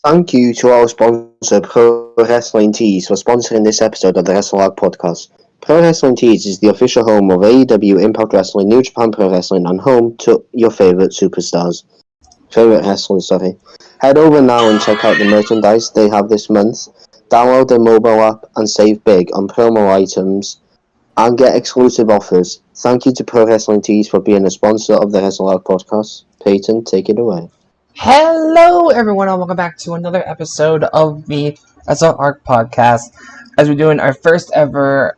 Thank you to our sponsor, Pro Wrestling Tees, for sponsoring this episode of the Wrestle podcast. Pro Wrestling Tees is the official home of AEW, Impact Wrestling, New Japan Pro Wrestling, and home to your favorite wrestlers. Head over now and check out the merchandise they have this month. Download their mobile app and save big on promo items and get exclusive offers. Thank you to Pro Wrestling Tees for being a sponsor of the Wrestle podcast. Peyton, take it away. Hello, everyone, and welcome back to another episode of the Wrestle podcast. As we're doing our first ever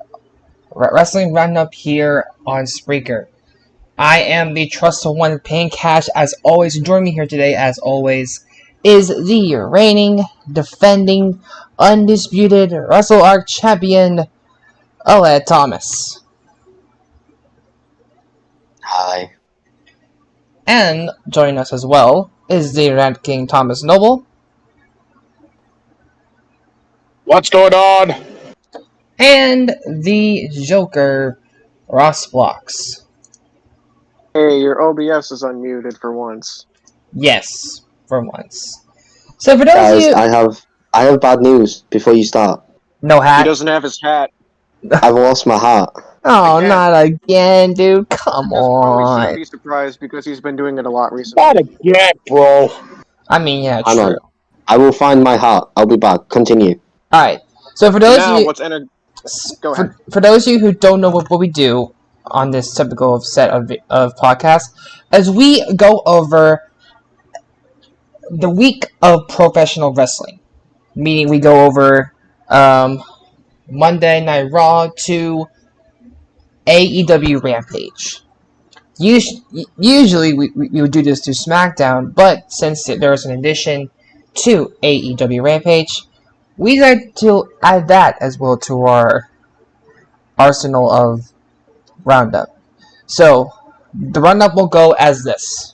wrestling roundup here on Spreaker. I am the trusted one paying cash as always. Joining me here today, as always, is the reigning, defending, undisputed Wrestle champion, Aled Thomas. Hi. And joining us as well is the Rant King Thomas Noble. What's going on? And the Joker, Ross Blocks. Hey, your OBS is unmuted for once. Yes, for once. So for those Guys, of you... I have bad news before you start. No hat? He doesn't have his hat. I've lost my hat. Oh, Again. not again, dude. Come on. Shouldn't be surprised because he's been doing it a lot recently. Not again, bro. I mean, yeah, I true. know. I will find my hat. I'll be back. Continue. Alright, so for those Now, of you... Go ahead. For those of you who don't know what we do on this typical set of podcasts, as we go over the week of professional wrestling, meaning we go over Monday Night Raw to AEW Rampage. Usually we would do this to SmackDown, but since there's an addition to AEW Rampage, we like to add that as well to our arsenal of Roundup. So, the Roundup will go as this.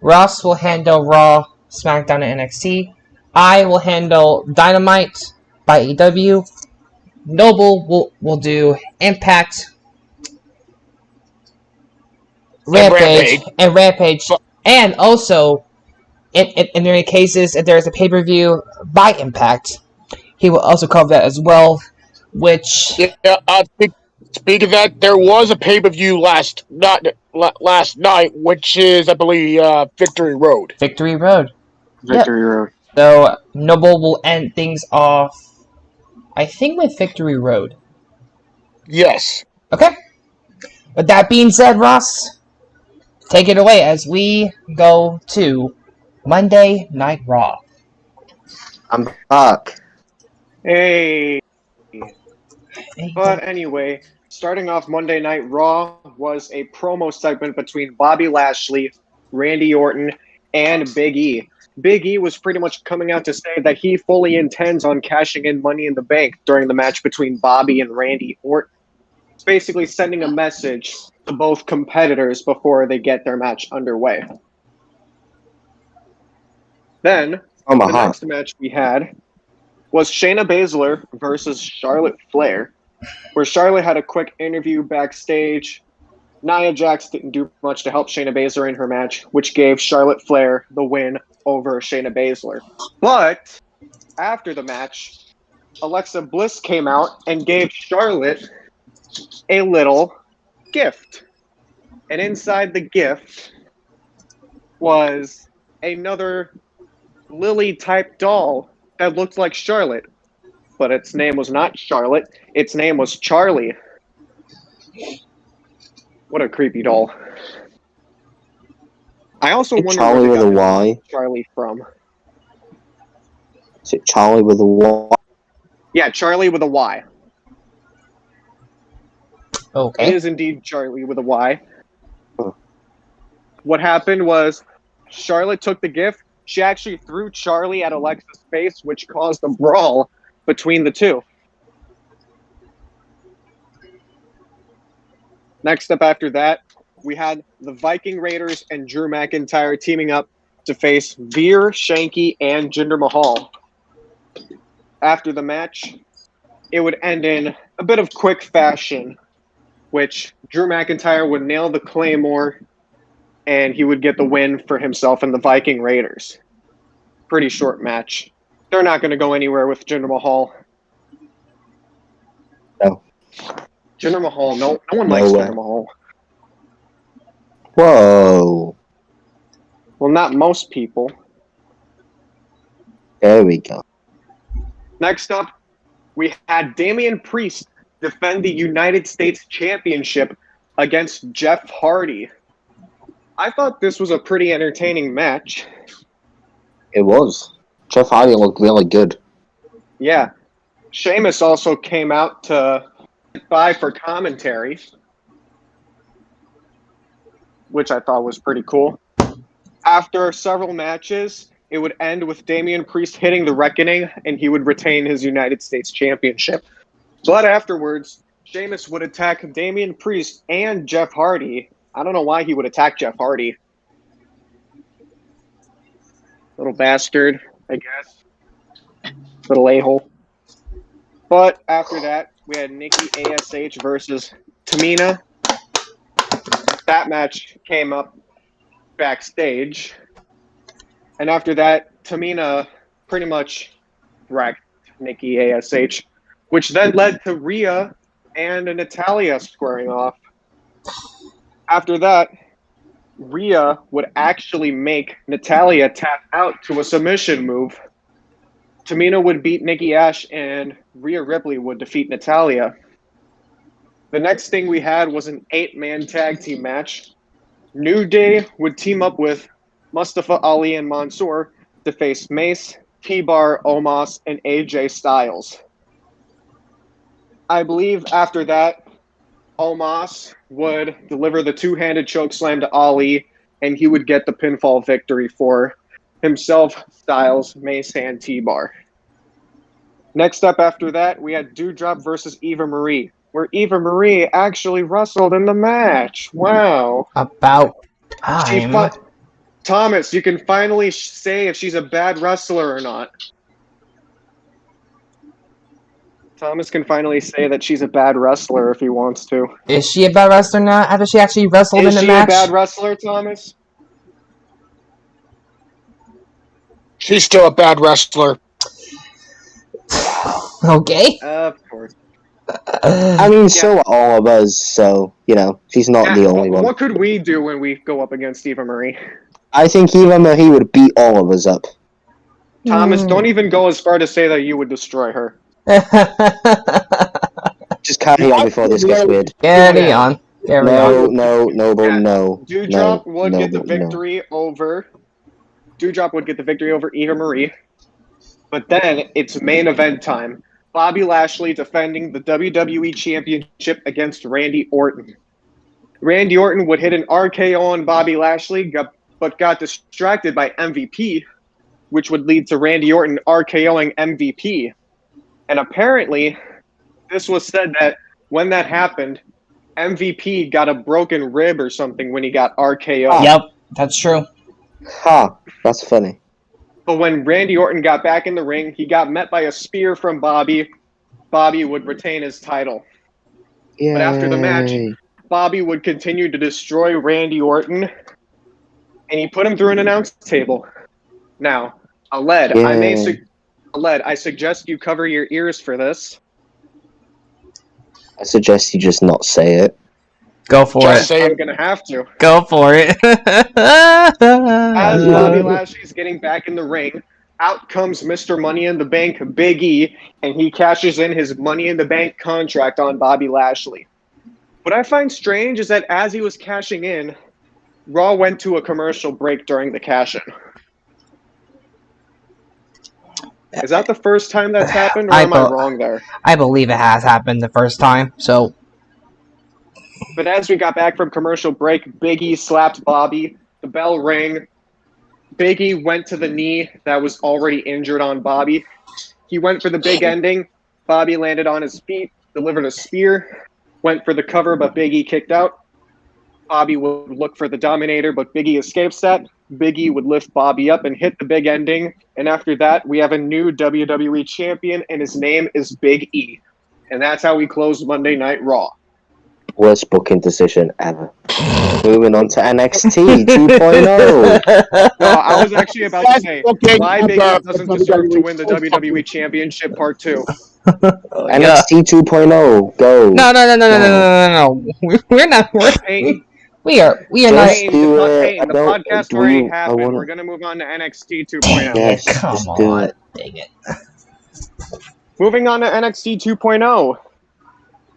Ross will handle Raw, SmackDown, and NXT. I will handle Dynamite by AEW. Noble will do Impact, Rampage. And also, in many cases, if there is a pay-per-view by Impact, he will also cover that as well, which... Yeah, speaking of that, there was a pay-per-view last night, which is, I believe, Victory Road. Victory Road. Victory Road. So, Noble will end things off, I think, with Victory Road. Yes. Okay. With that being said, Ross, take it away as we go to Monday Night Raw. I'm back. Hey. But anyway, starting off Monday Night Raw was a promo segment between Bobby Lashley, Randy Orton, and Big E. Big E was pretty much coming out to say that he fully intends on cashing in Money in the Bank during the match between Bobby and Randy Orton. It's basically sending a message to both competitors before they get their match underway. Then, the next match we had was Shayna Baszler versus Charlotte Flair, where Charlotte had a quick interview backstage. Nia Jax didn't do much to help Shayna Baszler in her match, which gave Charlotte Flair the win over Shayna Baszler. But after the match, Alexa Bliss came out and gave Charlotte a little gift. And inside the gift was another Lily-type doll that looked like Charlotte. But its name was not Charlotte. Its name was Charlie. What a creepy doll. I also wonder Charlie where with a Y. Charlie from. Is it Charlie with a Y? Yeah, Charlie with a Y. Okay. It is indeed Charlie with a Y. Huh. What happened was Charlotte took the gift. She actually threw Charlie at Alexa's face, which caused a brawl between the two. Next up after that, we had the Viking Raiders and Drew McIntyre teaming up to face Veer, Shanky, and Jinder Mahal. After the match, it would end in a bit of quick fashion, which Drew McIntyre would nail the Claymore, and he would get the win for himself and the Viking Raiders. Pretty short match. They're not going to go anywhere with Jinder Mahal. No. Jinder Mahal, no one likes Jinder Mahal. Whoa. Well, not most people. There we go. Next up, we had Damian Priest defend the United States Championship against Jeff Hardy. I thought this was a pretty entertaining match. It was. Jeff Hardy looked really good. Yeah. Sheamus also came out to by for commentary, which I thought was pretty cool. After several matches, it would end with Damian Priest hitting the Reckoning, and he would retain his United States Championship. But afterwards, Sheamus would attack Damian Priest and Jeff Hardy. I don't know why he would attack Jeff Hardy. Little bastard, I guess. Little a-hole. But after that, we had Nikki ASH versus Tamina. That match came up backstage. And after that, Tamina pretty much wrecked Nikki ASH, which then led to Rhea and Natalya squaring off. After that, Rhea would actually make Natalya tap out to a submission move. Tamina would beat Nikki ASH, and Rhea Ripley would defeat Natalya. The next thing we had was an 8-man tag team match. New Day would team up with Mustafa Ali and Mansoor to face Mace, T-Bar, Omos, and AJ Styles. I believe after that, Omos would deliver the two-handed chokeslam to Ali, and he would get the pinfall victory for himself, Styles, Mace, and T-Bar. Next up after that, we had Doudrop versus Eva Marie, where Eva Marie actually wrestled in the match. Wow. About time. Thomas, you can finally say if she's a bad wrestler or not. Thomas can finally say that she's a bad wrestler if he wants to. Is she a bad wrestler now after she actually wrestled in the match? Is she a bad wrestler, Thomas? She's still a bad wrestler. Okay. Of course. I mean, so are all of us, so, she's not the only one. What could we do when we go up against Eva Marie? I think Eva Marie would beat all of us up. Thomas, don't even go as far to say that you would destroy her. Just carry on before this gets weird. Carry on. No. Doudrop would get the victory over. Doudrop would get the victory over Eva Marie. But then it's main event time. Bobby Lashley defending the WWE Championship against Randy Orton. Randy Orton would hit an RKO on Bobby Lashley, but got distracted by MVP, which would lead to Randy Orton RKOing MVP. And apparently, this was said that when that happened, MVP got a broken rib or something when he got RKO. Yep, that's true. That's funny. But when Randy Orton got back in the ring, he got met by a spear from Bobby. Bobby would retain his title. Yay. But after the match, Bobby would continue to destroy Randy Orton, and he put him through an announce table. Now, Aled, I suggest you cover your ears for this. I suggest you just not say it. Go for it. I'm going to have to. Go for it. As Bobby Lashley's getting back in the ring, out comes Mr. Money in the Bank, Big E, and he cashes in his Money in the Bank contract on Bobby Lashley. What I find strange is that as he was cashing in, Raw went to a commercial break during the cash-in. Is that the first time that's happened, or am I wrong there? I believe it has happened the first time, so... But as we got back from commercial break, Big E slapped Bobby. The bell rang. Big E went to the knee that was already injured on Bobby. He went for the big ending. Bobby landed on his feet, delivered a spear, went for the cover, but Big E kicked out. Bobby would look for the Dominator, but Big E escapes that. Big E would lift Bobby up and hit the big ending. And after that, we have a new WWE champion, and his name is Big E. And that's how we close Monday Night Raw. Worst booking decision ever. Moving on to NXT 2.0. No, I was actually about to say why Big E doesn't deserve to win the WWE. WWE Championship Part 2. NXT 2.0. Go. No. We're not. Peyton, We are not. Just do it. The podcast already happened. We're going to move on to NXT 2.0. Yes, Come just do on. it. Dang it. Moving on to NXT 2.0.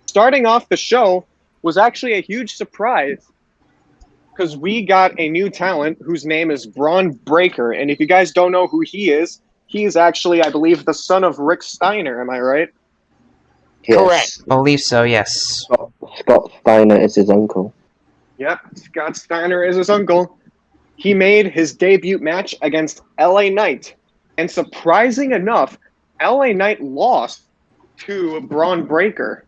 Starting off the show was actually a huge surprise because we got a new talent whose name is Braun Breaker. And if you guys don't know who he is actually, I believe, the son of Rick Steiner. Am I right? Yes. Correct. Believe so. Yes. Scott Steiner is his uncle. Yep, Scott Steiner is his uncle. He made his debut match against LA Knight. And surprising enough, LA Knight lost to Braun Breaker.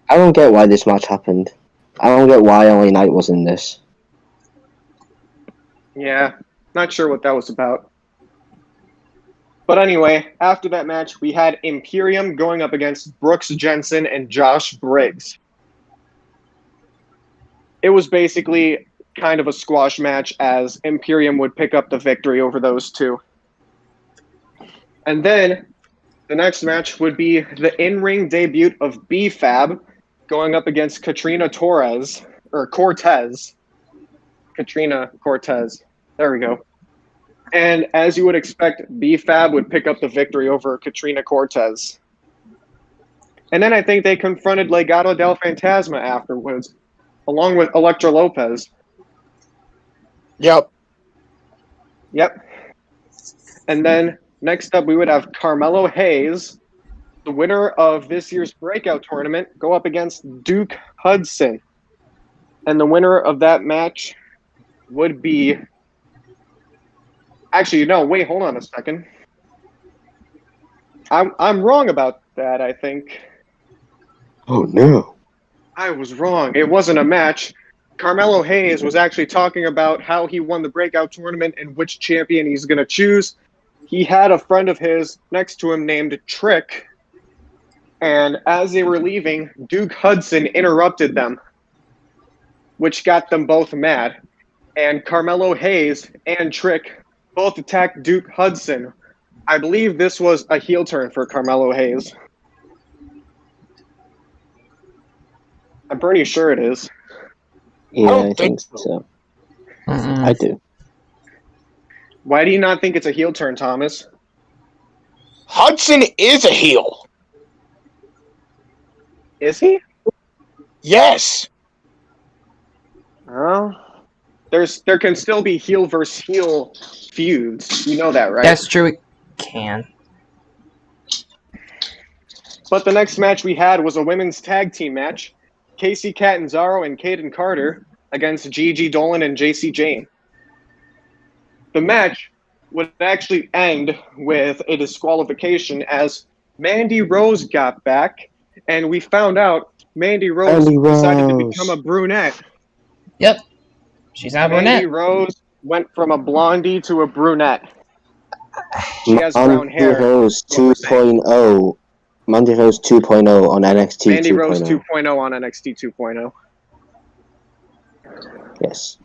I don't get why this match happened. I don't get why LA Knight was in this. Yeah, not sure what that was about. But anyway, after that match, we had Imperium going up against Brooks Jensen and Josh Briggs. It was basically kind of a squash match as Imperium would pick up the victory over those two. And then the next match would be the in-ring debut of B-Fab going up against Katrina Cortez. Katrina Cortez. There we go. And as you would expect, B-Fab would pick up the victory over Katrina Cortez. And then I think they confronted Legado del Fantasma afterwards, along with Elektra Lopez. Yep. And then next up, we would have Carmelo Hayes, the winner of this year's breakout tournament, go up against Duke Hudson. And the winner of that match would be... Actually, no, wait, hold on a second. I'm wrong about that, I think. Oh, no. I was wrong. It wasn't a match. Carmelo Hayes was actually talking about how he won the breakout tournament and which champion he's going to choose. He had a friend of his next to him named Trick. And as they were leaving, Duke Hudson interrupted them, which got them both mad. And Carmelo Hayes and Trick both attacked Duke Hudson. I believe this was a heel turn for Carmelo Hayes. I'm pretty sure it is. Yeah, don't I think so. Mm-mm. I do. Why do you not think it's a heel turn, Thomas? Hudson is a heel. Is he? Yes. There can still be heel versus heel feuds. You know that, right? That's true. It can. But the next match we had was a women's tag team match. Casey Catanzaro and Kaden Carter against Gigi Dolan and JC Jane. The match would actually end with a disqualification as Mandy Rose got back, and we found out Mandy Rose decided to become a brunette. Yep. She's not a brunette. Mandy Rose went from a blondie to a brunette. She has brown hair. Mandy Rose 2.0. Mandy Rose 2.0 on NXT 2.0. Mandy Rose 2.0 on NXT 2.0. Yes.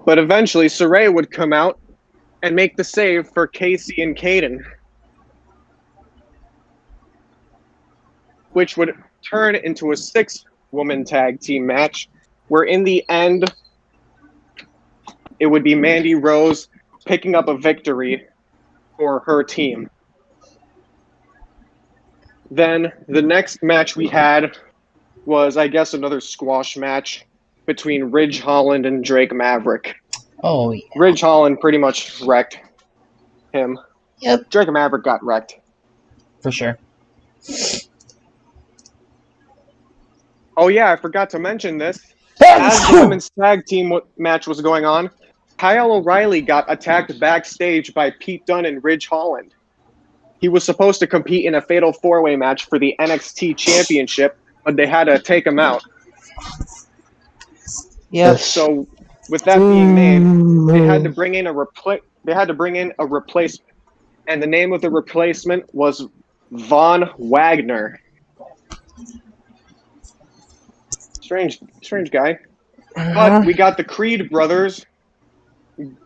But eventually, Saraya would come out and make the save for Casey and Kaden, which would turn into a 6-woman tag team match, where in the end, it would be Mandy Rose picking up a victory for her team. Then the next match we had was, I guess, another squash match between Ridge Holland and Drake Maverick. Oh, yeah. Ridge Holland pretty much wrecked him. Yep. Drake Maverick got wrecked. For sure. Oh yeah, I forgot to mention this. As the women's tag team match was going on, Kyle O'Reilly got attacked backstage by Pete Dunne and Ridge Holland. He was supposed to compete in a fatal 4-way match for the NXT Championship, but they had to take him out. Yep. So, with that being made, they had to bring in a replacement, and the name of the replacement was Von Wagner. Strange guy. But we got the Creed brothers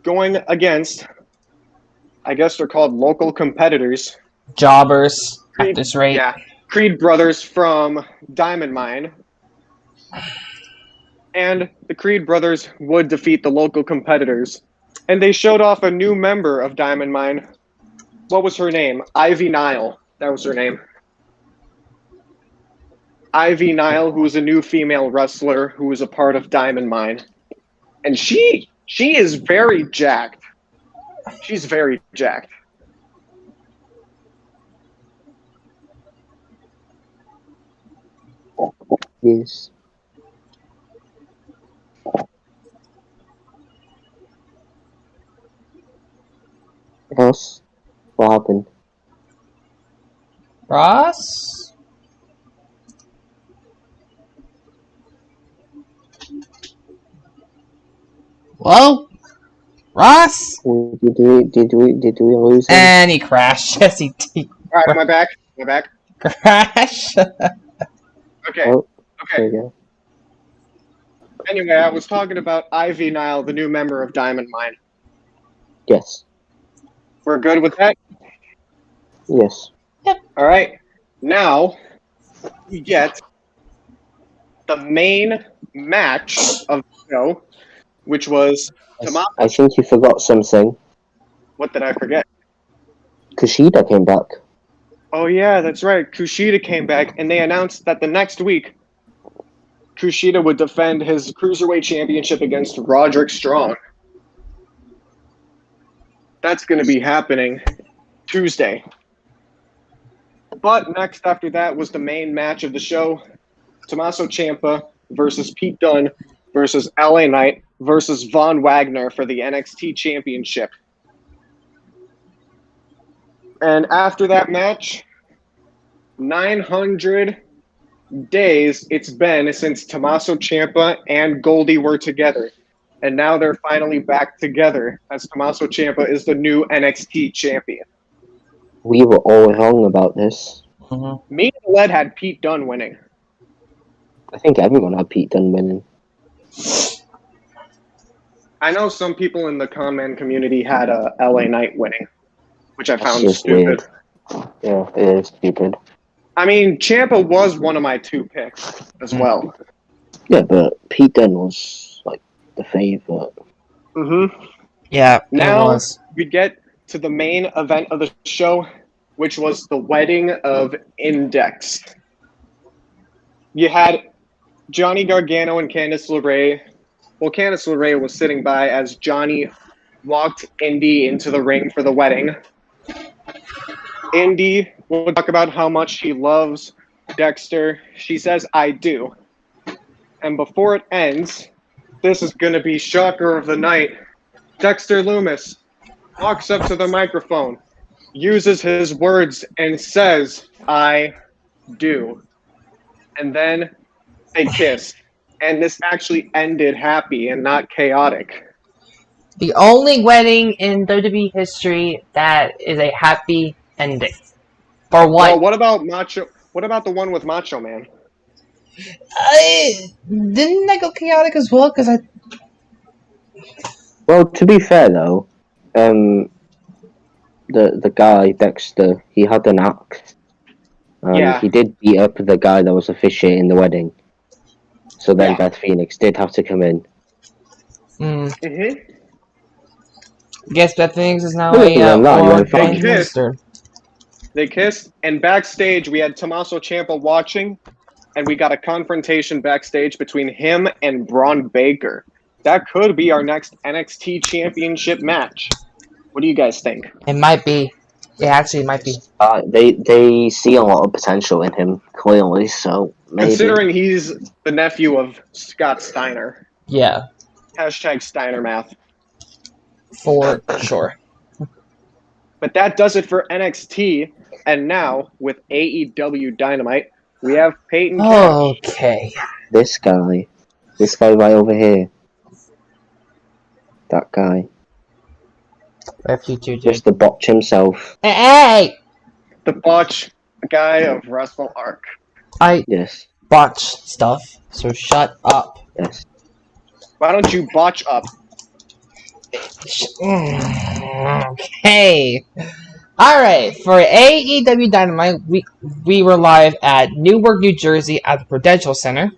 going against, I guess they're called local competitors. Jobbers at this rate. Yeah. Creed brothers from Diamond Mine. And the Creed brothers would defeat the local competitors. And they showed off a new member of Diamond Mine. What was her name? Ivy Nile. That was her name. Ivy Nile, who is a new female wrestler who is a part of Diamond Mine. And she is very jacked. She's very jacked. Yes. Ross, what happened? Ross? Hello? Ross? Did we lose him? And he crashed. Yes, he did. Alright, am I back? Am I back? Crash. Okay. Oh, there Okay. you go. Anyway, I was talking about Ivy Nile, the new member of Diamond Mine. Yes. We're good with that? Yes. Alright. Now, we get the main match of the show, which was Tommaso. I think you forgot something. What did I forget? Kushida came back. Oh yeah, that's right. Kushida came back, and they announced that the next week, Kushida would defend his Cruiserweight Championship against Roderick Strong. That's going to be happening Tuesday. But next after that was the main match of the show. Tommaso Ciampa versus Pete Dunne versus LA Knight versus Von Wagner for the NXT Championship. And after that match, 900 days it's been since Tommaso Ciampa and Goldie were together. And now they're finally back together as Tommaso Ciampa is the new NXT champion. We were all wrong about this. Mm-hmm. Me and Led had Pete Dunne winning. I think everyone had Pete Dunne winning. I know some people in the comment community had LA Knight winning, which I That's found just stupid. weird. Yeah, it is stupid. I mean, Ciampa was one of my two picks as well. Yeah, but Pete Dunne was like the favorite. Mm-hmm. Yeah, Now it was. we get to the main event of the show, which was the wedding of Index. You had Johnny Gargano and Candice LeRae. Well, Candice LeRae was sitting by as Johnny walked Indy into the ring for the wedding. Indy will talk about how much she loves Dexter. She says, "I do." And before it ends, this is going to be shocker of the night. Dexter Lumis walks up to the microphone, uses his words, and says, "I do." And then they kiss. And this actually ended happy and not chaotic. The only wedding in WWE history that is a happy ending. For what? Well, what about Macho? What about the one with Macho Man? Didn't that go chaotic as well? Because Well, to be fair though, the guy Dexter, he had an axe. Yeah. He did beat up the guy that was officiating the wedding. So then Yeah. Beth Phoenix did have to come in. Mm-hmm. Guess Beth Phoenix is now Other a than that, you went ordained fine. minister. They kissed, and backstage we had Tommaso Ciampa watching, and we got a confrontation backstage between him and Braun Baker. That could be our next NXT Championship match. What do you guys think? It might be. It actually might be. They see a lot of potential in him, clearly, so maybe. Considering he's the nephew of Scott Steiner. Yeah, Hashtag Steiner math. for sure. But that does it for NXT. And now, with AEW Dynamite, we have Peyton Cash. Okay. This guy right over here. That guy. FG2J. Just the botch himself. Hey! The botch guy of Wrestle Arc. I Yes. botch stuff, so shut up. Yes. Why don't you botch up? Okay. Alright, for AEW Dynamite, we were live at Newark, New Jersey at the Prudential Center.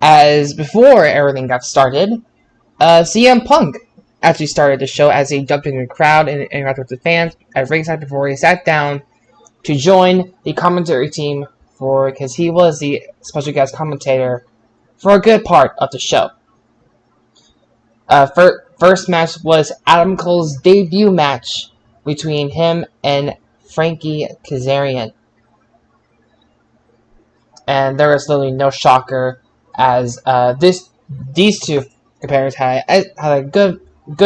As before everything got started, CM Punk actually started the show as he jumped into the crowd and interacted with the fans at ringside before he sat down to join the commentary team because he was the special guest commentator for a good part of the show. First match was Adam Cole's debut match between him and Frankie Kazarian. And there was literally no shocker as these two competitors had a good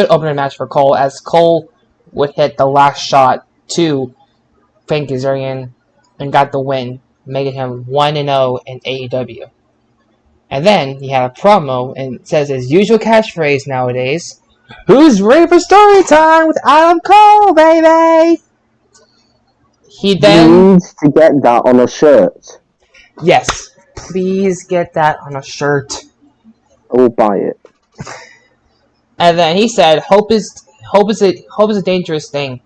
opening match for Cole, as Cole would hit the last shot to Frankie Kazarian and got the win, making him 1-0 in AEW. And then he had a promo and says his usual catchphrase nowadays, "Who's ready for story time with Adam Cole, baby?" He then needs to get that on a shirt. Yes, please get that on a shirt. I will buy it. And then he said, "Hope is a dangerous thing."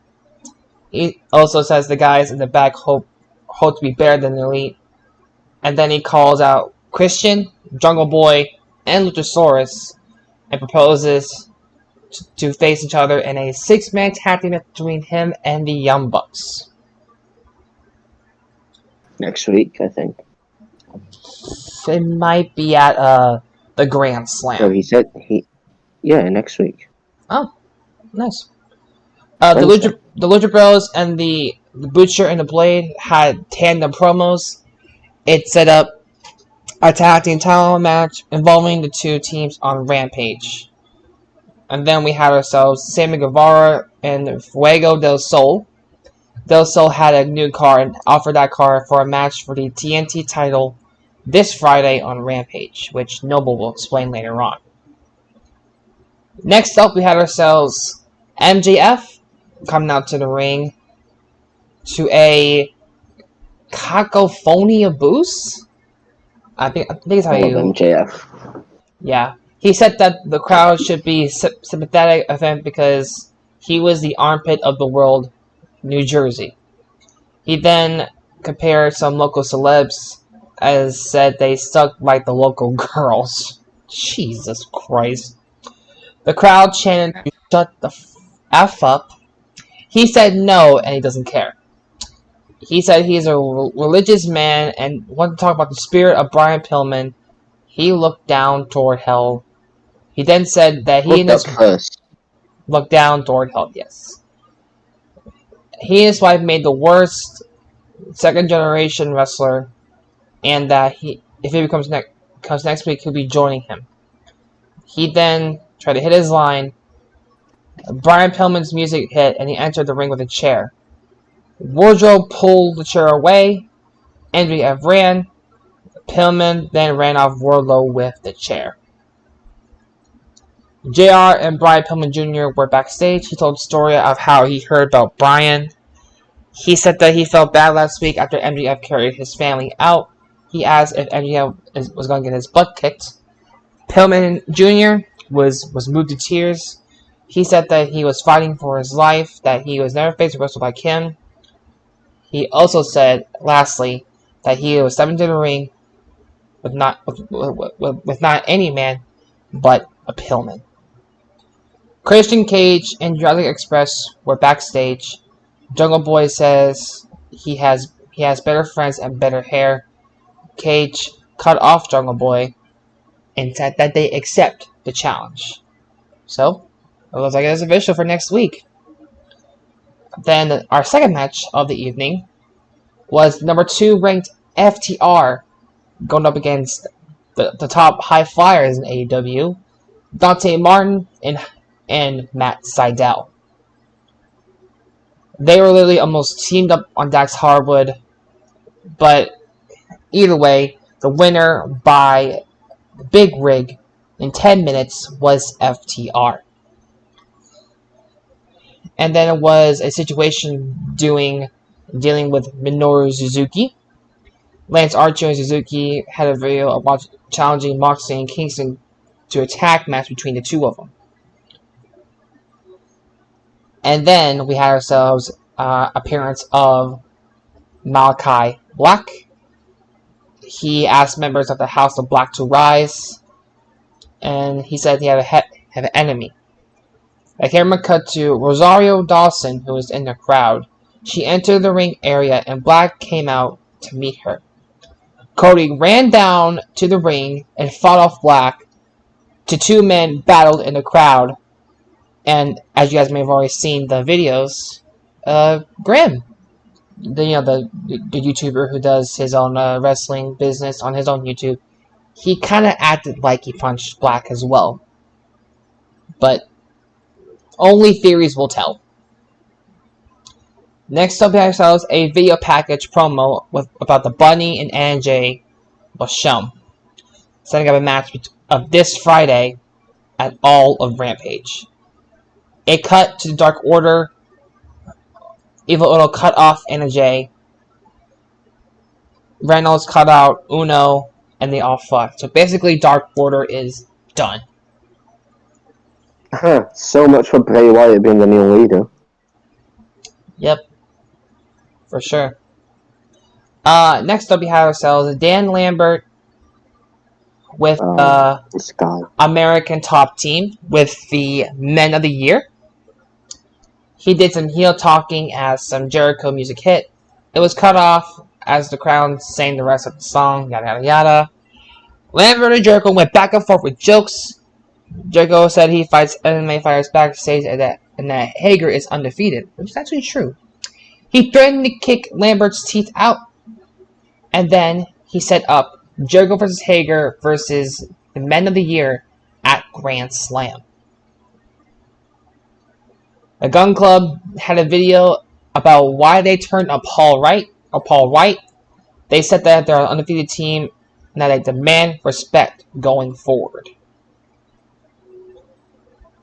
He also says the guys in the back hope to be better than the Elite. And then he calls out Christian, Jungle Boy, and Luchasaurus and proposes to face each other in a 6-man tag team between him and the Young Bucks. Next week, I think. It might be at the Grand Slam. No, he said yeah, next week. Oh, nice. The Lucha Bros and the Butcher and the Blade had tandem promos. It set up a tag team title match involving the two teams on Rampage. And then we had ourselves Sammy Guevara and Fuego del Sol. Del Sol had a new card and offered that card for a match for the TNT title this Friday on Rampage, which Noble will explain later on. Next up, we had ourselves MJF coming out to the ring to a cacophony of boos. I think it's how you. MJF. Yeah, he said that the crowd should be sympathetic of him because he was the armpit of the world, New Jersey. He then compared some local celebs as said they sucked like the local girls. Jesus Christ. The crowd chanted to shut the F up. He said no, and he doesn't care. He said he's a religious man and wanted to talk about the spirit of Brian Pillman. He looked down toward hell. He then said that he and his looked down toward hell, yes. He and his wife made the worst second-generation wrestler, and that if he comes next week, he'll be joining him. He then tried to hit his line. Brian Pillman's music hit, and he entered the ring with a chair. Wardrobe pulled the chair away. MJF ran. Pillman then ran off Wardlow with the chair. JR and Brian Pillman Jr. were backstage. He told the story of how he heard about Brian. He said that he felt bad last week after MJF carried his family out. He asked if MJF was going to get his butt kicked. Pillman Jr. was moved to tears. He said that he was fighting for his life, that he was never faced with wrestle like him. He also said, lastly, that he was stepping into the ring with not any man, but a Pillman. Christian Cage and Jurassic Express were backstage. Jungle Boy says he has better friends and better hair. Cage cut off Jungle Boy and said that they accept the challenge. So, it looks like it's official for next week. Then our second match of the evening was number 2 ranked FTR going up against the top high flyers in AEW, Dante Martin and Matt Sydal. They were literally almost teamed up on Dax Harwood, but either way, the winner by Big Rig in 10 minutes was FTR. And then it was a situation dealing with Minoru Suzuki. Lance Archer and Suzuki had a video about challenging Moxley and Kingston to a tag match between the two of them. And then we had ourselves appearance of Malachi Black. He asked members of the House of Black to rise, and he said he had an enemy. The camera cut to Rosario Dawson, who was in the crowd. She entered the ring area, and Black came out to meet her. Cody ran down to the ring and fought off Black. The two men battled in the crowd, and as you guys may have already seen the videos, Grimm, the YouTuber who does his own wrestling business on his own YouTube, he kind of acted like he punched Black as well. But only theories will tell. Next up, we have ourselves a video package promo about the Bunny and Anjay was shown, setting up a match of this Friday at All of Rampage. It cut to the Dark Order. Evil Uno cut off Anjay. Reynolds cut out Uno, and they all fought. So basically, Dark Order is done. So much for Bray Wyatt being the new leader. Yep. For sure. Next up, we have ourselves Dan Lambert with this guy. American Top Team with the Men of the Year. He did some heel talking as some Jericho music hit. It was cut off as the crowd sang the rest of the song, yada yada yada. Lambert and Jericho went back and forth with jokes. Jericho said he fights MMA fighters backstage and that Hager is undefeated, which is actually true. He threatened to kick Lambert's teeth out, and then he set up Jericho versus Hager versus the Men of the Year at Grand Slam. The Gun Club had a video about why they turned on Paul White. They said that they're an undefeated team and that they demand respect going forward.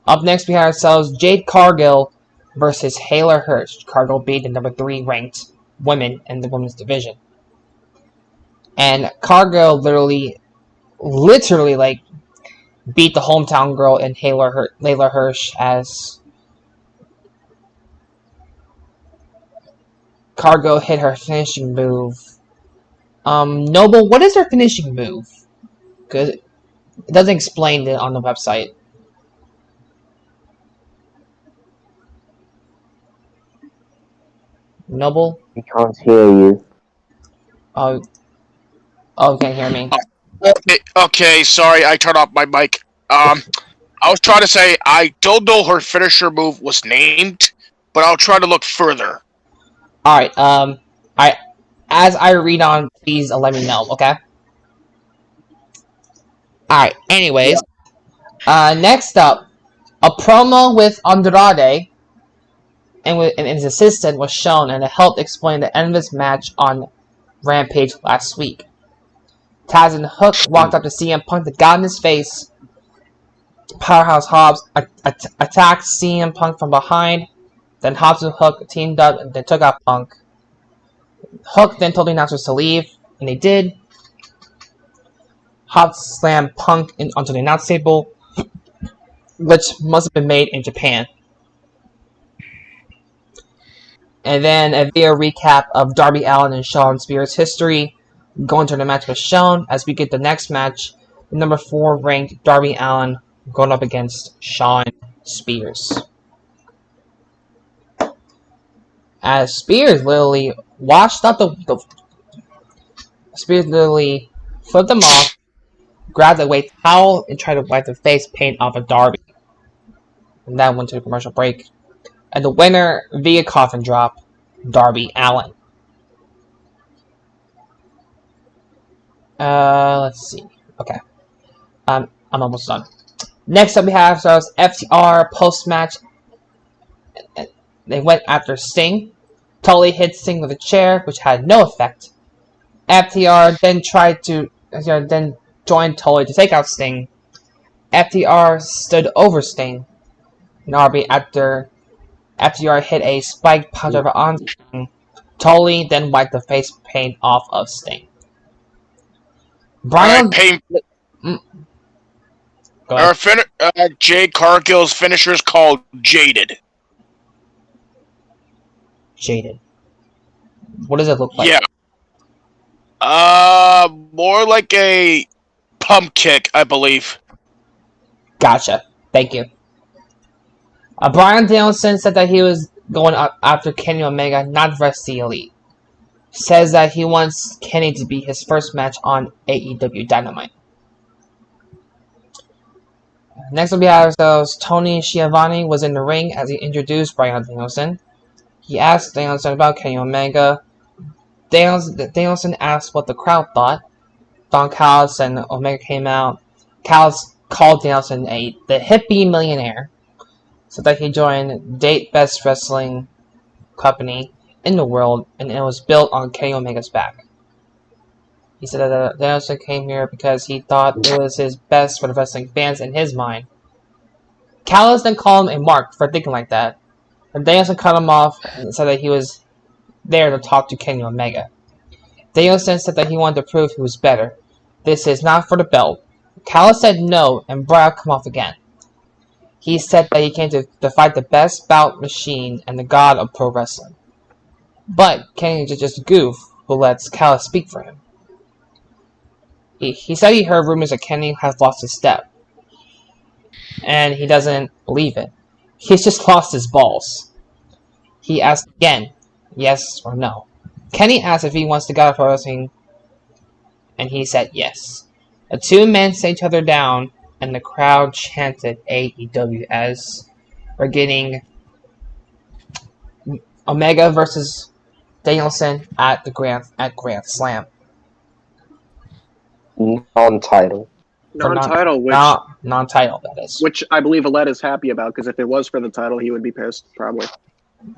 Up next, we have ourselves Jade Cargill versus Hayla Hirsch. Cargill beat the number 3 ranked women in the women's division. And Cargill literally beat the hometown girl in Hayla Hirsch as Cargill hit her finishing move. Noble, what is her finishing move? Because it doesn't explain it on the website. Noble? We can't hear you. Oh, can't hear me. Okay, sorry, I turned off my mic. I was trying to say, I don't know her finisher move was named, but I'll try to look further. Alright, as I read on, please let me know, okay? Alright, anyways. Next up, a promo with Andrade and his assistant was shown, and it helped explain the end of this match on Rampage last week. Taz and Hook walked up to CM Punk that got in his face. Powerhouse Hobbs attacked CM Punk from behind. Then Hobbs and Hook teamed up and they took out Punk. Hook then told the announcers to leave, and they did. Hobbs slammed Punk onto the announce table, which must have been made in Japan. And then a video recap of Darby Allin and Shawn Spears' history. Going to the match was shown as we get the next match. The number 4 ranked Darby Allin going up against Shawn Spears. As Spears literally washed out Spears literally flipped them off, grabbed a white towel, and tried to wipe the face paint off of Darby. And that went to the commercial break. And the winner via coffin drop, Darby Allin. Let's see. Okay. I'm almost done. Next up we have ourselves FTR post-match. They went after Sting. Tully hit Sting with a chair, which had no effect. FTR then joined Tully to take out Sting. FTR stood over Sting. Narby after FTR hit a spiked punch over on Sting. Tully then wiped the face paint off of Sting. Brian. Jade Cargill's finisher is called Jaded. Jaded. What does it look like? Yeah. More like a pump kick, I believe. Gotcha. Thank you. Brian Danielson said that he was going after Kenny Omega, not versus the Elite. Says that he wants Kenny to be his first match on AEW Dynamite. Next we have ourselves Tony Schiavone was in the ring as he introduced Brian Danielson. He asked Danielson about Kenny Omega. Danielson asked what the crowd thought. Don Callis and Omega came out. Callis called Danielson the hippie millionaire, so that he joined Date Best Wrestling company in the world, and it was built on Kenny Omega's back. He said that Danielson came here because he thought it was his best for the wrestling fans in his mind. Callis then called him a mark for thinking like that, and Danielson cut him off and said that he was there to talk to Kenny Omega. Danielson said that he wanted to prove he was better. This is not for the belt. Callis said no and brought up come off again. He said that he came to fight the best bout machine and the god of pro wrestling. But Kenny is just a goof who lets Callis speak for him. He said he heard rumors that Kenny has lost his step. And he doesn't believe it. He's just lost his balls. He asked again, yes or no. Kenny asked if he wants to go to pro wrestling, and he said yes. The two men sat each other down, and the crowd chanted AEW as we're getting Omega versus Danielson at Grand Slam. Non-title. Non-title, non-title, that is. Which I believe Alette is happy about, because if it was for the title, he would be pissed, probably.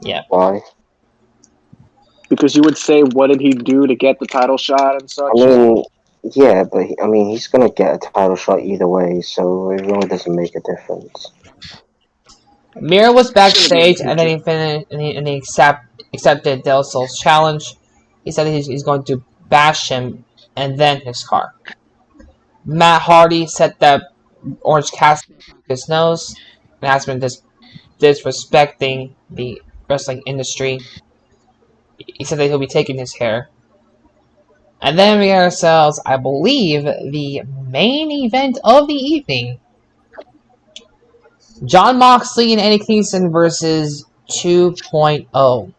Yeah. Why? Because you would say, what did he do to get the title shot and such? I mean, yeah, but he's going to get a title shot either way, so it really doesn't make a difference. Miro was backstage, and then he finished, and he accepted Del Sol's challenge. He said he's going to bash him and then his car. Matt Hardy said that Orange Cassidy broke his nose and has been disrespecting the wrestling industry. He said that he'll be taking his hair. And then we got ourselves, I believe, the main event of the evening. Jon Moxley and Eddie Kingston versus 2.0,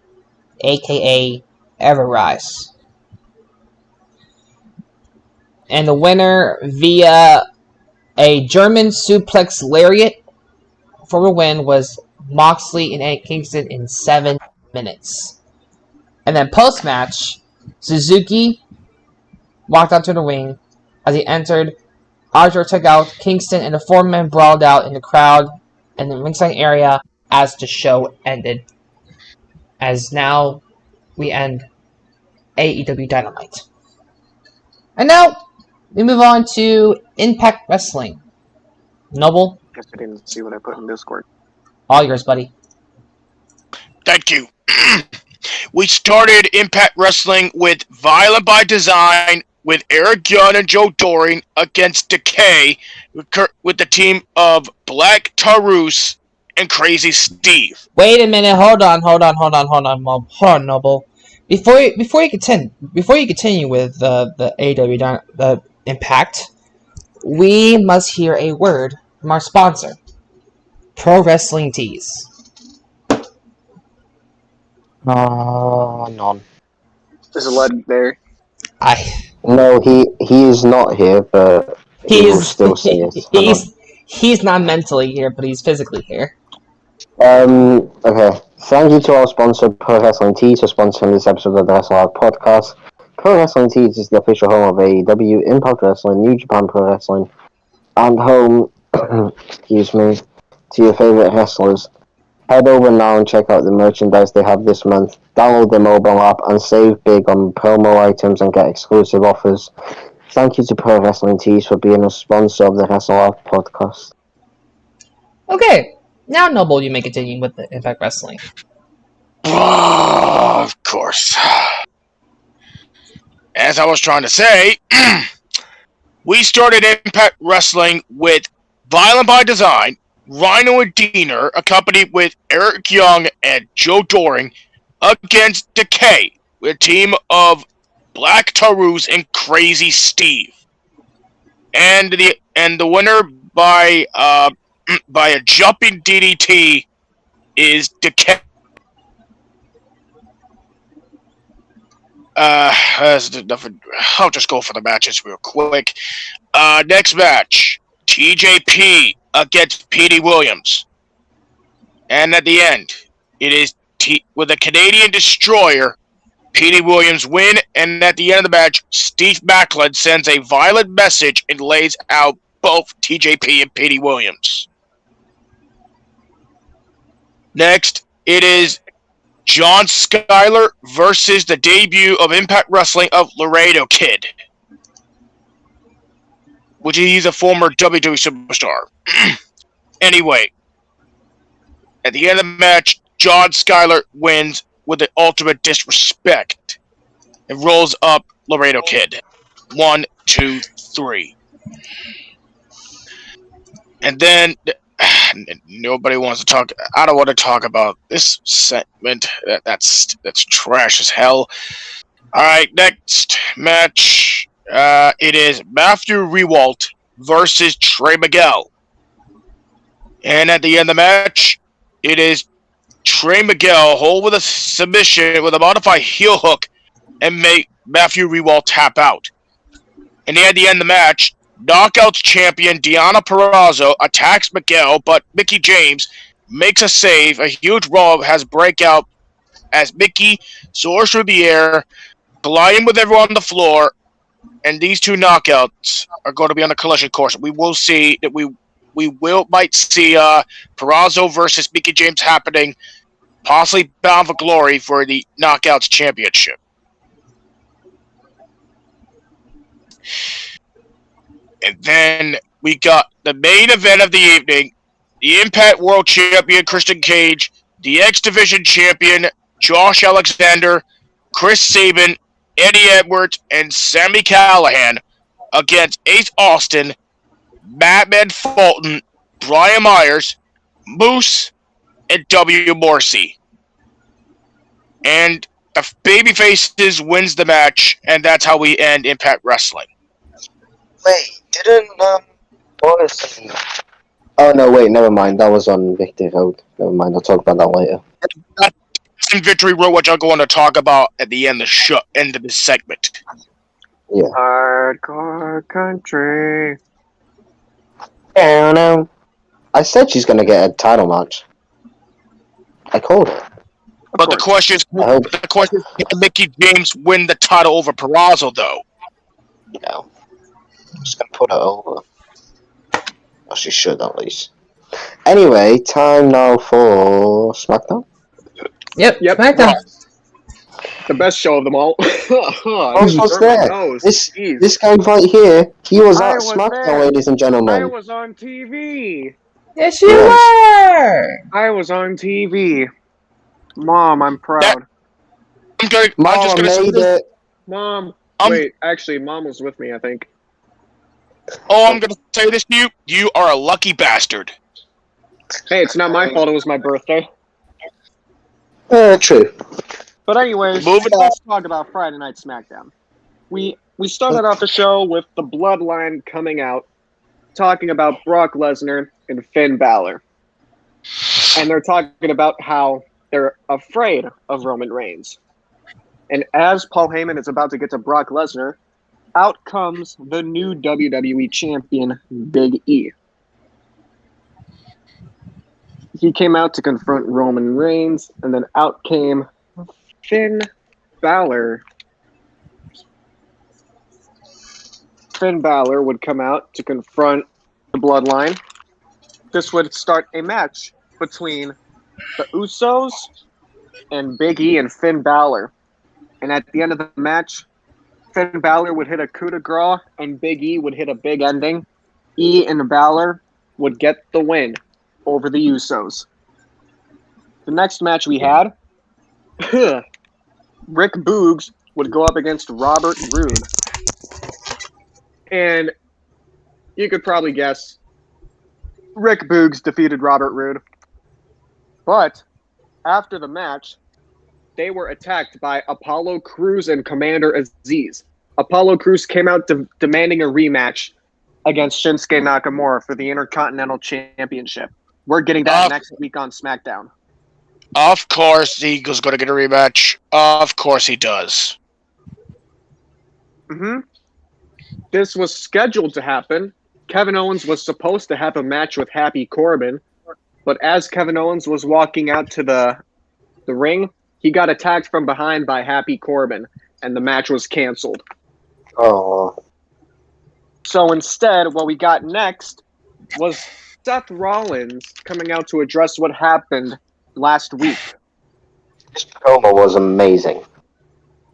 aka Everrise. And the winner via a German suplex lariat for the win was Moxley and Eddie Kingston in 7 minutes. And then post-match, Suzuki walked out to the ring. As he entered, Archer took out Kingston and the four men brawled out in the crowd and the ringside area as the show ended. As now we end AEW Dynamite. And now we move on to Impact Wrestling. Noble? Guess I didn't see what I put in Discord. All yours, buddy. Thank you. We started Impact Wrestling with Violent by Design with Eric Young and Joe Doring against Decay with the team of Black Taurus and Crazy Steve. Wait a minute, hold on, Noble. Before you continue with the AEW the Impact, we must hear a word from our sponsor, ProWrestlingTees. None. Is Alette there? No, he is not here, but he will still say it. He's not mentally here, but he's physically here. Okay. Thank you to our sponsor, ProWrestlingTees, for sponsoring this episode of the Wrestle Out podcast. ProWrestlingTees is the official home of AEW, Impact Wrestling, New Japan Pro Wrestling, and home, excuse me, to your favorite wrestlers. Head over now and check out the merchandise they have this month. Download the mobile app and save big on promo items and get exclusive offers. Thank you to ProWrestlingTees for being a sponsor of the Wrestle Out podcast. Okay, now Noble, you may continue with the Impact Wrestling. Of course. As I was trying to say, we started Impact Wrestling with Violent by Design, Rhino and Diener, accompanied with Eric Young and Joe Doring, against Decay, with a team of Black Tarus and Crazy Steve. And the winner by by a jumping DDT is Decay. I'll just go for the matches real quick. Next match, TJP against Petey Williams. And at the end, it is with a Canadian Destroyer, Petey Williams win, and at the end of the match, Steve Macklin sends a violent message and lays out both TJP and Petey Williams. Next, it is John Skyler versus the debut of Impact Wrestling of Laredo Kid, which he's a former WWE superstar. Anyway, at the end of the match, John Skyler wins with the ultimate disrespect and rolls up Laredo Kid. 1, 2, 3. And then nobody wants to talk. I don't want to talk about this segment. That's trash as hell. All right, next match. It is Matthew Rewalt versus Trey Miguel. And at the end of the match, it is Trey Miguel hold with a submission with a modified heel hook and make Matthew Rewalt tap out. And at the end of the match, Knockouts champion Deonna Purrazzo attacks Miguel, but Mickie James makes a save. A huge roll has breakout as Mickie soars through the air, colliding with everyone on the floor, and these two knockouts are going to be on the collision course. We will see that we might see Purrazzo versus Mickie James happening, possibly Bound for Glory for the Knockouts championship. And then we got the main event of the evening, the Impact World Champion Christian Cage, the X Division Champion Josh Alexander, Chris Sabin, Eddie Edwards, and Sami Callihan against Ace Austin, Madman Fulton, Brian Myers, Moose, and W. Morrissey. And the Babyfaces wins the match, and that's how we end Impact Wrestling. Wait, didn't Morrison? Oh no, wait, never mind. That was on Victory Road. Never mind. I'll talk about that later. That's in Victory Road, which I'm going to talk about at the end of this segment. Yeah. Hardcore country. Oh no! I said she's gonna get a title match. I called it. But the question is, can Mickie James win the title over Purrazzo, though? No. I'm just gonna put her over. Well, she should at least. Anyway, time now for SmackDown. Yep. SmackDown. The best show of them all. What's there? This guy right here, he was at SmackDown, ladies and gentlemen. I was on TV. Yes, you were. I was on TV. Mom, I'm proud. Mom made it. Mom, wait, actually, Mom was with me, I think. Oh, I'm going to say this to you. You are a lucky bastard. Hey, it's not my fault it was my birthday. True. But anyways, let's talk about Friday Night SmackDown. We started off the show with the Bloodline coming out, talking about Brock Lesnar and Finn Balor. And they're talking about how they're afraid of Roman Reigns. And as Paul Heyman is about to get to Brock Lesnar, out comes the new WWE Champion, Big E. He came out to confront Roman Reigns, and then out came Finn Balor. Finn Balor would come out to confront the Bloodline. This would start a match between the Usos and Big E and Finn Balor. And at the end of the match, Finn Balor would hit a coup de grace and Big E would hit a big ending. E and Balor would get the win over the Usos. The next match we had, Rick Boogs would go up against Robert Roode. And you could probably guess. Rick Boogs defeated Robert Roode. But after the match, they were attacked by Apollo Crews and Commander Aziz. Apollo Crews came out demanding a rematch against Shinsuke Nakamura for the Intercontinental Championship. We're getting that next week on SmackDown. Of course, the Eagle's going to get a rematch. Of course he does. This was scheduled to happen. Kevin Owens was supposed to have a match with Happy Corbin, but as Kevin Owens was walking out to the ring, he got attacked from behind by Happy Corbin, and the match was canceled. Oh. So instead, what we got next was Seth Rollins coming out to address what happened last week. This promo was amazing.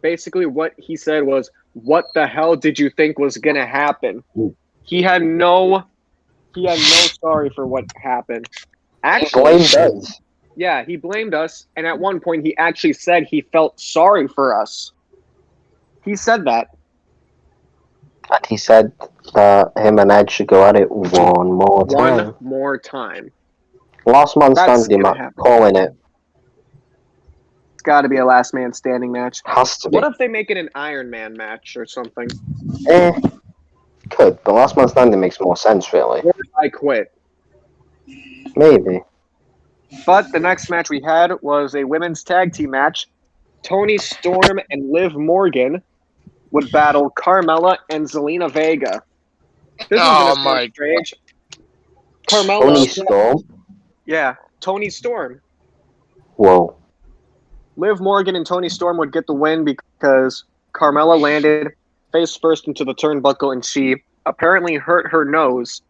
Basically, what he said was, "What the hell did you think was gonna happen?" He had no sorry for what happened. Actually, He blamed us. Yeah, he blamed us, and at one point he actually said he felt sorry for us. He said that. And he said that him and Edge should go at it one more time. One more time. Last man That's standing, gonna man. happen. Calling it. It's got to be a last man standing match. Has to be. What if they make it an Iron Man match or something? Could, but last man standing makes more sense, really. Or I quit. Maybe. But the next match we had was a women's tag team match. Toni Storm and Liv Morgan would battle Carmella and Zelina Vega. This is my strange. Carmella. Toni Storm? Yeah, Toni Storm. Whoa. Liv Morgan and Toni Storm would get the win because Carmella landed face first into the turnbuckle and she apparently hurt her nose.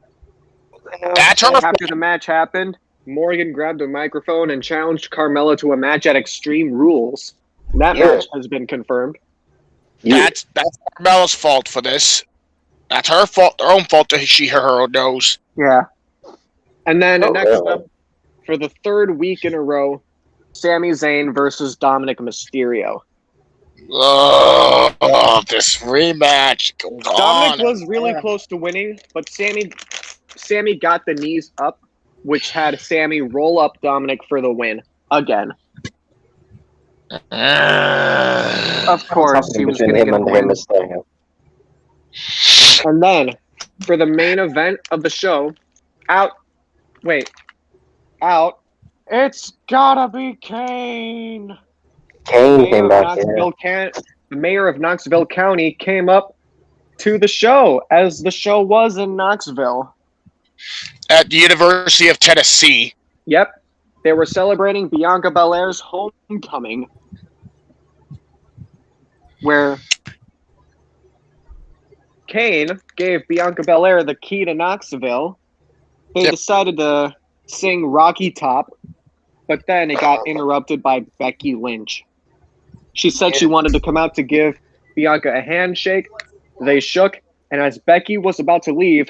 After the match happened, Morgan grabbed a microphone and challenged Carmella to a match at Extreme Rules. That match has been confirmed. That's Carmella's fault for this. That's her fault, her own fault that she hurt her own nose. Yeah. And then next up, for the third week in a row, Sami Zayn versus Dominic Mysterio. Oh, this rematch. Dominic was really close to winning, but Sami got the knees up, which had Sami roll up Dominic for the win again. Of course, he was going to get the win. And then, for the main event of the show, it's gotta be Kane. Kane came back, yeah. The mayor of Knoxville County came up to the show, as the show was in Knoxville. At the University of Tennessee. Yep. They were celebrating Bianca Belair's homecoming, where Kane gave Bianca Belair the key to Knoxville. They decided to sing Rocky Top, but then it got interrupted by Becky Lynch. She said she wanted to come out to give Bianca a handshake. They shook, and as Becky was about to leave,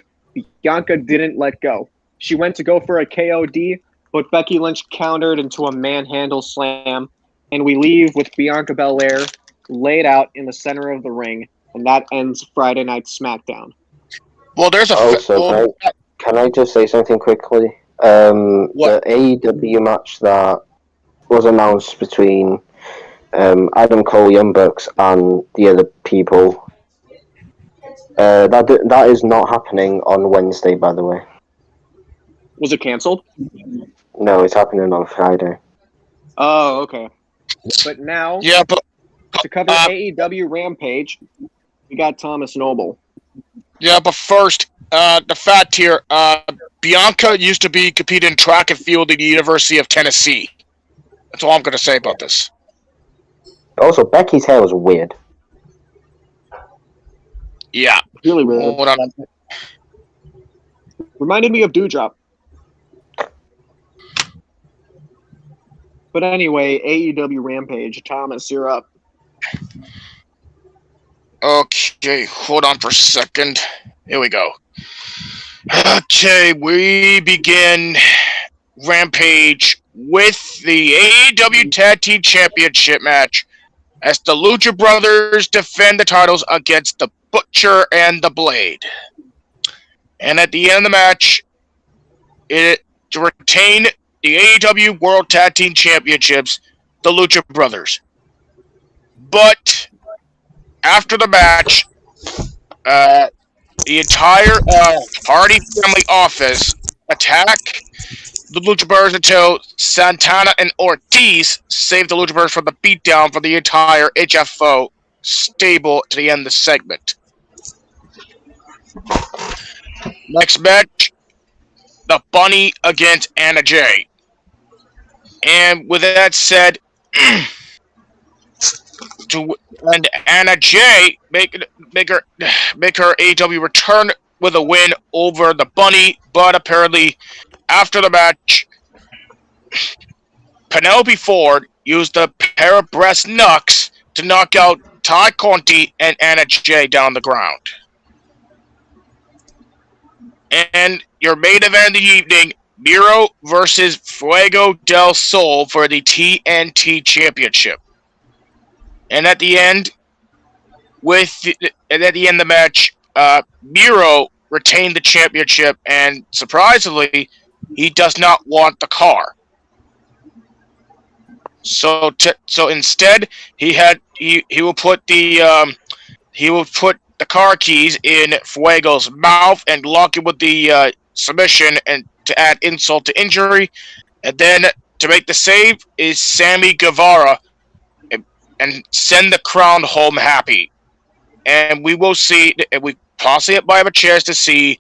Bianca didn't let go. She went to go for a KOD, but Becky Lynch countered into a manhandle slam, and we leave with Bianca Belair laid out in the center of the ring, and that ends Friday Night SmackDown. Well, there's a... Can I just say something quickly? The AEW match that was announced between Adam Cole, Young Bucks, and the other people, that is not happening on Wednesday, by the way. Was it canceled? No, it's happening on Friday. Oh, okay. But now, to cover AEW Rampage, we got Thomas Noble. Yeah, but first, the fact here, Bianca used to be competing in track and field at the University of Tennessee. That's all I'm going to say about this. Also, Becky's hair was weird. Yeah. Really weird. Reminded me of Dewdrop. But anyway, AEW Rampage. Thomas, you're up. Okay, hold on for a second. Here we go. Okay, we begin Rampage with the AEW Tag Team Championship match as the Lucha Brothers defend the titles against the Butcher and the Blade. And at the end of the match, to retain the AEW World Tag Team Championships, the Lucha Brothers. But after the match, the entire Hardy family office attack the Lucha Brothers until Santana and Ortiz saved the Lucha Brothers from the beatdown for the entire HFO stable to the end of the segment. Next match, the Bunny against Anna Jay. And with that said, and Anna Jay make her AEW return with a win over the Bunny, but apparently after the match, Penelope Ford used a pair of breast knucks to knock out Ty Conti and Anna Jay down the ground. And your main event of the evening, Miro versus Fuego del Sol for the TNT Championship. And at the end, of the match, Miro retained the championship, and surprisingly, he does not want the car. So instead, he will put the car keys in Fuego's mouth and lock him with the submission, and to add insult to injury. And then to make the save is Sammy Guevara, and send the crowd home happy. And we will see, and we possibly might have a chance to see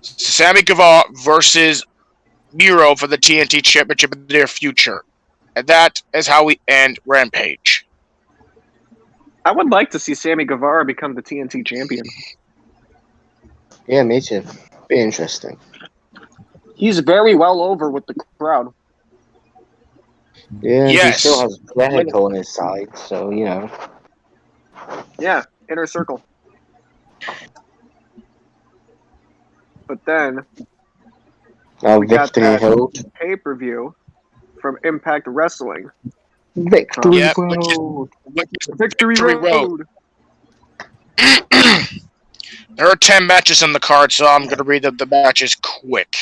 Sammy Guevara versus Miro for the TNT Championship in the near future. And that is how we end Rampage. I would like to see Sammy Guevara become the TNT champion. Yeah, me too. Be interesting. He's very well over with the crowd. Yeah, yes. He still has Jericho on his side, so, you know. Yeah, inner circle. But then, we got that pay-per-view from Impact Wrestling. Victory Road. Victory Road. There are 10 matches on the card, so I'm going to read the matches quick.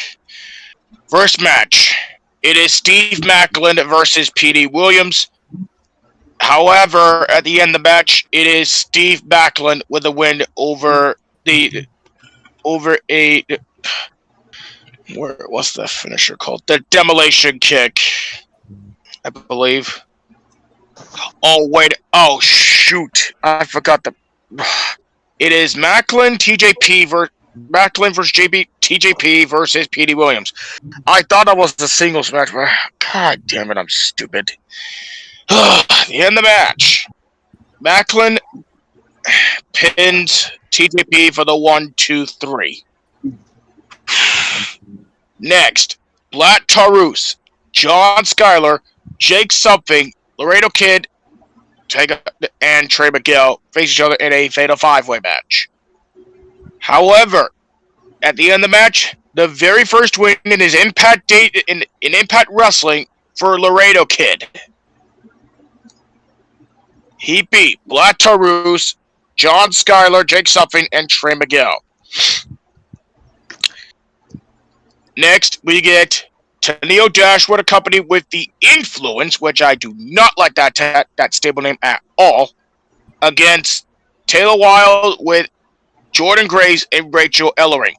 First match. It is Steve Maclin versus P.D. Williams. However, at the end of the match, it is Steve Maclin with a win over what's the finisher called? The Demolition Kick, I believe. Oh, wait. Oh, shoot. I forgot it is Maclin versus TJP versus P.D. Williams. I thought it was the singles match, but god damn it, I'm stupid. The end of the match. Maclin pins TJP for the 1-2-3. Next, Black Taurus, John Skyler, Jake Something, Laredo Kid, and Trey Miguel face each other in a fatal 5-way match. However, at the end of the match, the very first win in his Impact in Impact Wrestling for Laredo Kid. He beat Black Taurus, John Skyler, Jake Something, and Trey Miguel. Next, we get Tenio Dashwood accompanied with the Influence, which I do not like that stable name at all, against Taylor Wilde with Jordan Grace and Rachel Ellering.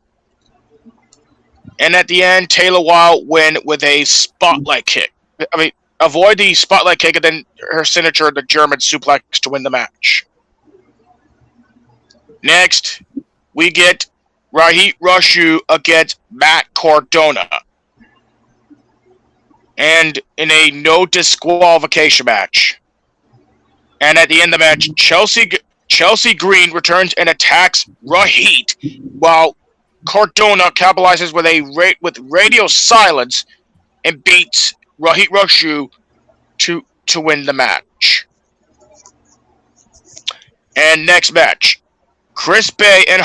And at the end, Taylor Wilde win with a spotlight kick. I mean, avoid the spotlight kick and then her signature, the German suplex, to win the match. Next, we get Rahit Rashu against Matt Cardona. And in a no disqualification match. And at the end of the match, Chelsea Green returns and attacks Rahit, while Cardona capitalizes with radio silence and beats Rahit Rashu to win the match. And next match, Chris Bay and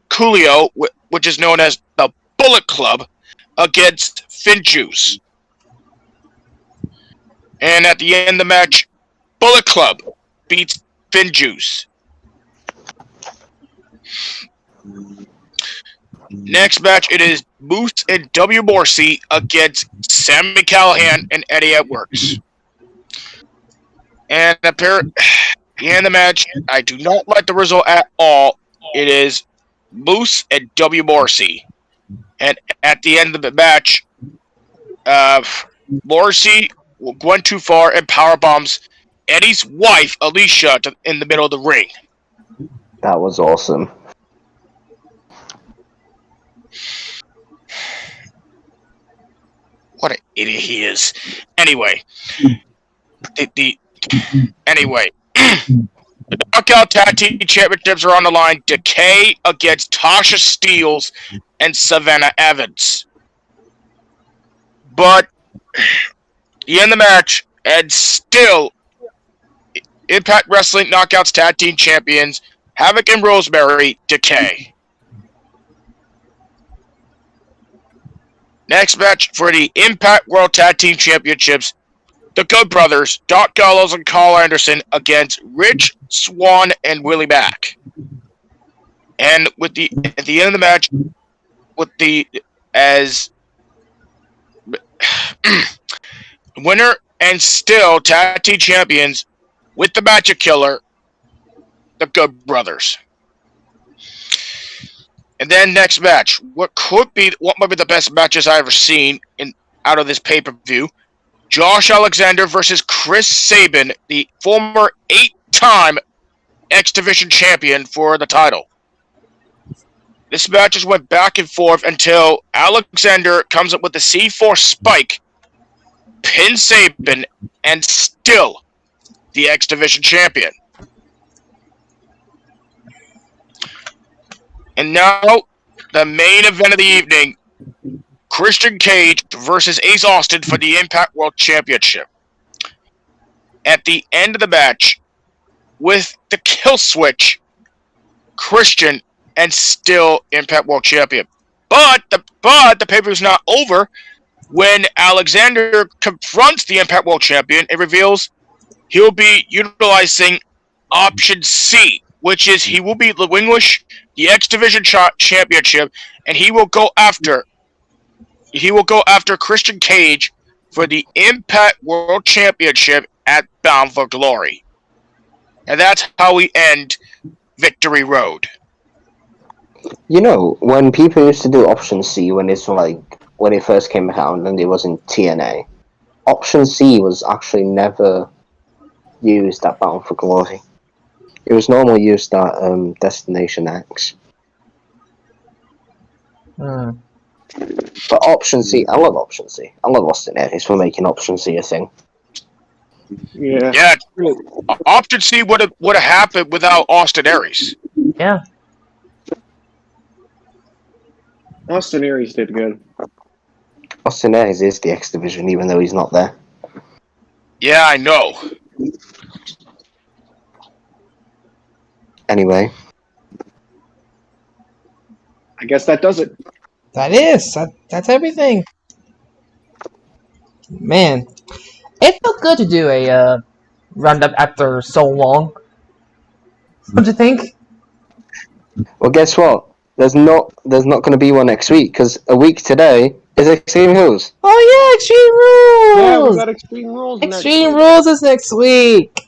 Coolio, which is known as the Bullet Club, against Finjuice. And at the end of the match, Bullet Club beats Finjuice. Next match, it is Moose and W. Morrissey against Sami Callihan and Eddie Edwards. And in the match, I do not like the result at all. It is Moose and W. Morrissey. And at the end of the match, Morrissey went too far and powerbombs Eddie's wife, Alicia, in the middle of the ring. That was awesome. What an idiot he is. Anyway. Anyway. The Knockout Tag Team Championships are on the line. Decay against Tasha Steelz and Savannah Evans. But the end of the match, and still Impact Wrestling Knockouts Tag Team Champions, Havoc and Rosemary, Decay. Next match for the Impact World Tag Team Championships, the Good Brothers, Doc Gallows and Carl Anderson against Rich Swann and Willie Mack. And at the end of the match, as winner and still tag team champions with the Magic Killer, the Good Brothers. And then next match, what might be the best matches I've ever seen out of this pay-per-view. Josh Alexander versus Chris Sabin, the former 8-time X Division champion for the title. This match just went back and forth until Alexander comes up with the C4 spike, pins Sabin, and still the X Division champion. And now, the main event of the evening, Christian Cage versus Ace Austin for the Impact World Championship. At the end of the match, with the kill switch, Christian and still Impact World Champion. But the pay-per-view is not over when Alexander confronts the Impact World Champion and reveals he'll be utilizing Option C, which is he will be relinquish the X Division Championship, and he will go after Christian Cage for the Impact World Championship at Bound for Glory. And that's how we end Victory Road. You know, when people used to do Option C when it first came around and it was in TNA, Option C was actually never used at Bound for Glory. It was normally used at Destination X. But Option C, I love Option C. I love Austin Aries for making Option C a thing. Yeah. Option C would have happened without Austin Aries. Yeah. Austin Aries did good. Austin Aries is the X Division, even though he's not there. Yeah, I know. Anyway. I guess that does it. That's everything. Man, it felt good to do a roundup after so long. What do you think? Well, guess what? There's not going to be one next week because a week today is Extreme Rules. Oh yeah, Extreme Rules. Yeah, we got Extreme Rules. Extreme Rules is next week.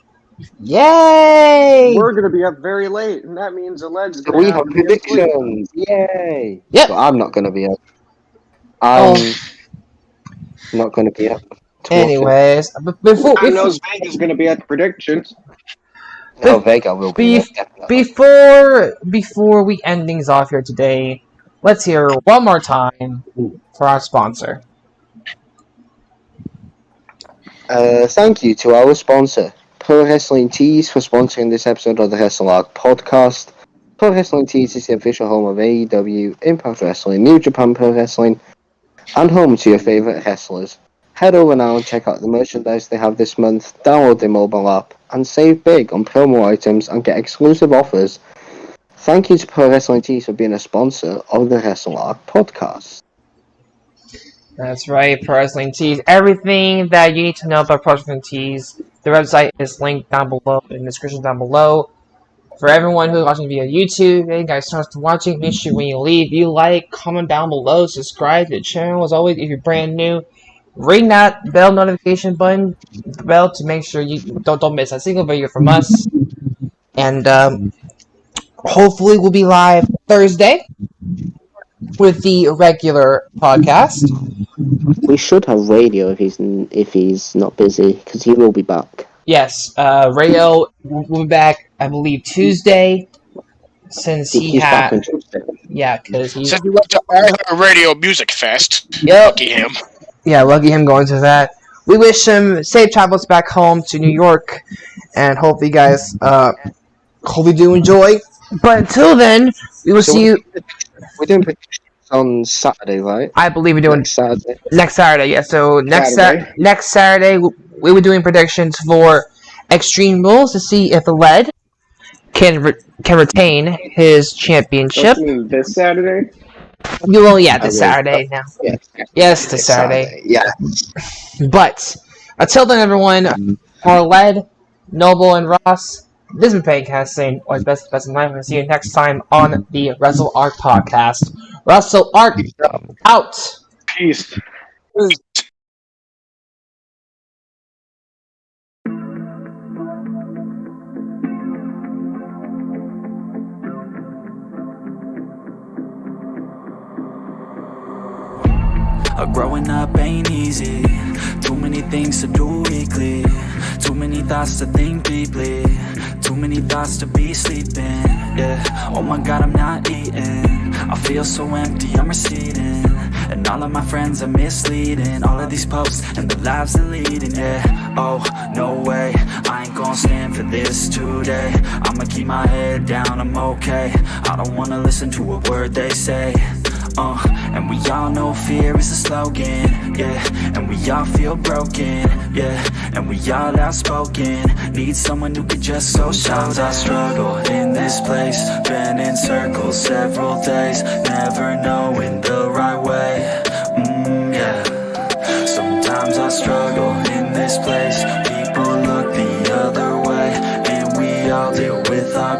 Yay! We're going to be up very late, and that means Aled's going to We have predictions. Yay! Yep. But I'm not going to be up. I'm not going to be up. Anyways, before knows Vega's going to be at the predictions. No, Vega will be before we end things off here today, let's hear one more time for our sponsor. Thank you to our sponsor, ProWrestlingTees, for sponsoring this episode of the Wrestle Arc podcast. ProWrestlingTees is the official home of AEW, Impact Wrestling, New Japan Pro Wrestling, and home to your favourite wrestlers. Head over now and check out the merchandise they have this month, download their mobile app, and save big on promo items and get exclusive offers. Thank you to ProWrestlingTees for being a sponsor of the Wrestle Arc podcast. That's right, ProWrestlingTees. Everything that you need to know about ProWrestlingTees, the website is linked down below in the description down below. For everyone who's watching via YouTube, hey guys, start watching. Make sure when you leave, you like, comment down below, subscribe to the channel. As always, if you're brand new, ring that bell notification button, bell to make sure you don't miss a single video from us. And hopefully, we'll be live Thursday with the regular podcast. We should have Radio if he's not busy, because he will be back. Yes, Rayo will be back, I believe, Tuesday. Since he's back on Tuesday. Yeah, because he went to our Radio Music Fest. Yep. Lucky him. Yeah, lucky him going to that. We wish him safe travels back home to New York, and hope you guys hope you do enjoy. But until then, we will see you. We're doing predictions on Saturday, right? I believe we're doing next Saturday. Yeah, so next Saturday we were doing predictions for Extreme Rules to see if the lead can retain his championship. You mean this Saturday? This Saturday now. Yes, this Saturday. Yeah. But until then, everyone, for Led, Noble, and Ross, this has been Pancast saying, always best of night. We'll see you next time on the Wrestle Arc podcast. Wrestle Arc out. Peace. Growing up ain't easy. Too many things to do weekly. Too many thoughts to think deeply. Too many thoughts to be sleeping. Yeah, oh my god, I'm not eating. I feel so empty, I'm receding. And all of my friends are misleading. All of these posts and the lives they're leading. Yeah, oh, no way, I ain't gonna stand for this today. I'ma keep my head down, I'm okay. I don't wanna listen to a word they say. And we all know fear is a slogan, yeah. And we all feel broken, yeah. And we all outspoken. Need someone who could just so sometimes I struggle in this place. Been in circles several days, never knowing the right way. Yeah. Sometimes I struggle in this place. People look the other way, and we all deal with our